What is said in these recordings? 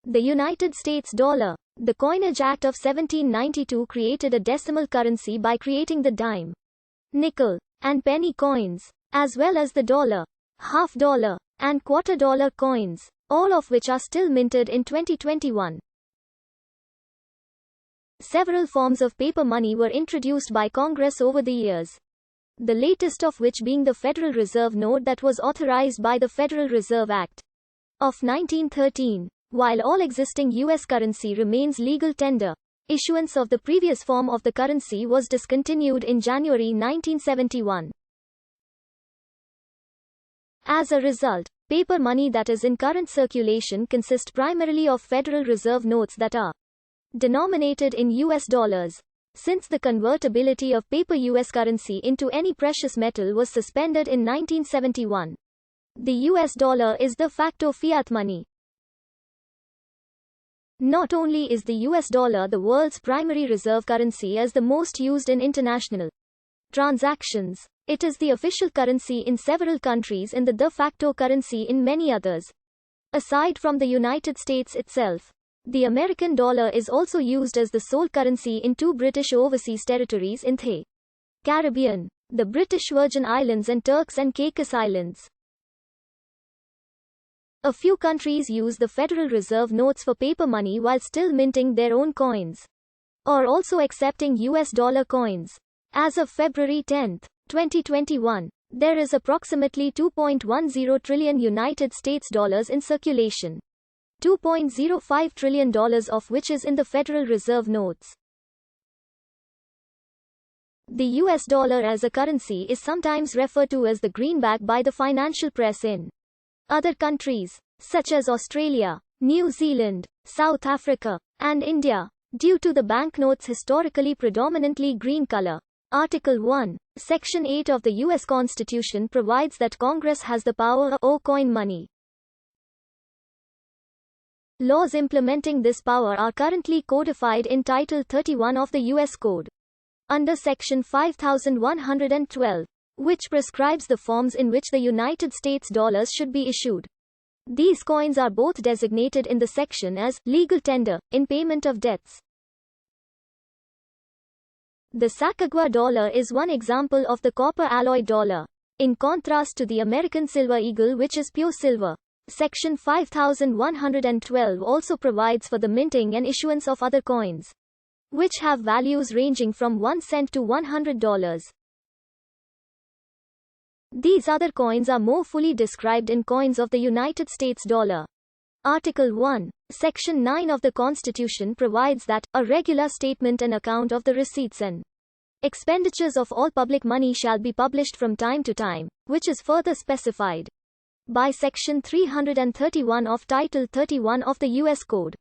The United States dollar. The Coinage Act of 1792 created a decimal currency by creating the dime, nickel, and penny coins, as well as the dollar, half-dollar, and quarter-dollar coins, all of which are still minted in 2021. Several forms of paper money were introduced by Congress over the years, the latest of which being the Federal Reserve note that was authorized by the Federal Reserve Act of 1913. While all existing U.S. currency remains legal tender, issuance of the previous form of the currency was discontinued in January 1971. As a result, paper money that is in current circulation consists primarily of Federal Reserve notes that are denominated in U.S. dollars. Since the convertibility of paper U.S. currency into any precious metal was suspended in 1971, the U.S. dollar is de facto fiat money. Not only is the US dollar the world's primary reserve currency as the most used in international transactions, it is the official currency in several countries and the de facto currency in many others. Aside from the United States itself, the American dollar is also used as the sole currency in 2 British overseas territories in the Caribbean, the British Virgin Islands and Turks and Caicos Islands. A few countries use the Federal Reserve notes for paper money while still minting their own coins, or also accepting US dollar coins. As of February 10, 2021, there is approximately $2.10 trillion United States dollars in circulation, $2.05 trillion of which is in the Federal Reserve notes. The US dollar as a currency is sometimes referred to as the greenback by the financial press in other countries, such as Australia, New Zealand, South Africa, and India, due to the banknotes' historically predominantly green color. Article 1, Section 8 of the U.S. Constitution provides that Congress has the power to coin money. Laws implementing this power are currently codified in Title 31 of the U.S. Code, under Section 5112. Which prescribes the forms in which the United States dollars should be issued. These coins are both designated in the section as legal tender, in payment of debts. The Sacagawea dollar is one example of the copper alloy dollar, in contrast to the American silver eagle which is pure silver. Section 5112 also provides for the minting and issuance of other coins, which have values ranging from 1 cent to $100. These other coins are more fully described in Coins of the United States Dollar. Article 1, Section 9 of the Constitution provides that a regular statement and account of the receipts and expenditures of all public money shall be published from time to time, which is further specified by Section 331 of Title 31 of the U.S. Code.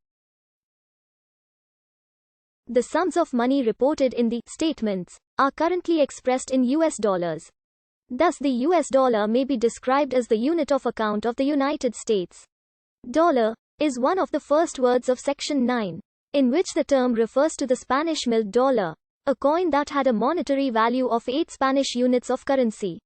The sums of money reported in the statements are currently expressed in U.S. dollars. Thus the US dollar may be described as the unit of account of the United States. Dollar is one of the first words of Section 9, in which the term refers to the Spanish milled dollar, a coin that had a monetary value of 8 Spanish units of currency,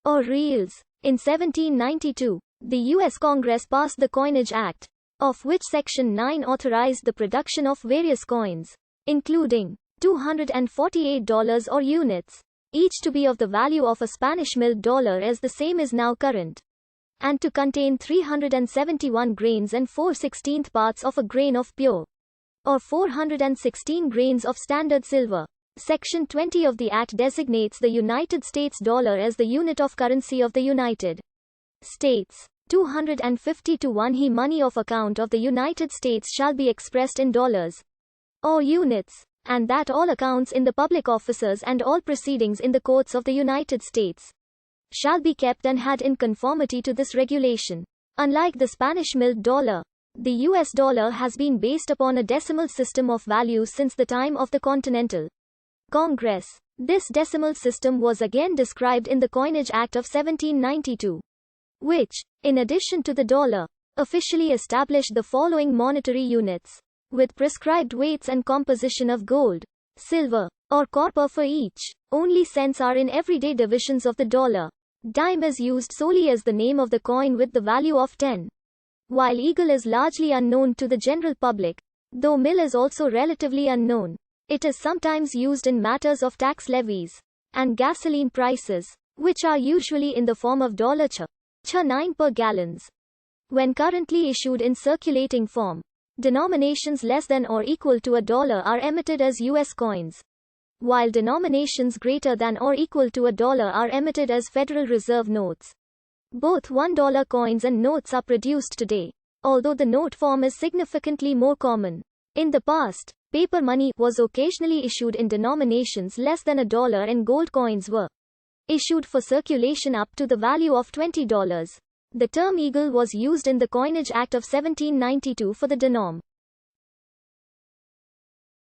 or reals. In 1792, the US Congress passed the Coinage Act, of which Section 9 authorized the production of various coins, including $248 or units, each to be of the value of a Spanish milled dollar as the same is now current, and to contain 371 grains and 4/16 parts of a grain of pure, or 416 grains of standard silver. Section 20 of the Act designates the United States dollar as the unit of currency of the United States. 250 to 1 he money of account of the United States shall be expressed in dollars, or units, and that all accounts in the public offices and all proceedings in the courts of the United States shall be kept and had in conformity to this regulation. Unlike the Spanish milled dollar, the US dollar has been based upon a decimal system of values since the time of the Continental Congress. This decimal system was again described in the Coinage Act of 1792, which, in addition to the dollar, officially established the following monetary units, with prescribed weights and composition of gold, silver, or copper for each. Only cents are in everyday divisions of the dollar. Dime is used solely as the name of the coin with the value of 10. while eagle is largely unknown to the general public, though mill is also relatively unknown. It is sometimes used in matters of tax levies and gasoline prices, which are usually in the form of $9 per gallons. When currently issued in circulating form, denominations less than or equal to $1 are emitted as U.S. coins, while denominations greater than or equal to $1 are emitted as Federal Reserve notes. Both $1 coins and notes are produced today, although the note form is significantly more common. In the past, paper money was occasionally issued in denominations less than $1 and gold coins were issued for circulation up to the value of $20. The term eagle was used in the Coinage Act of 1792 for the denom.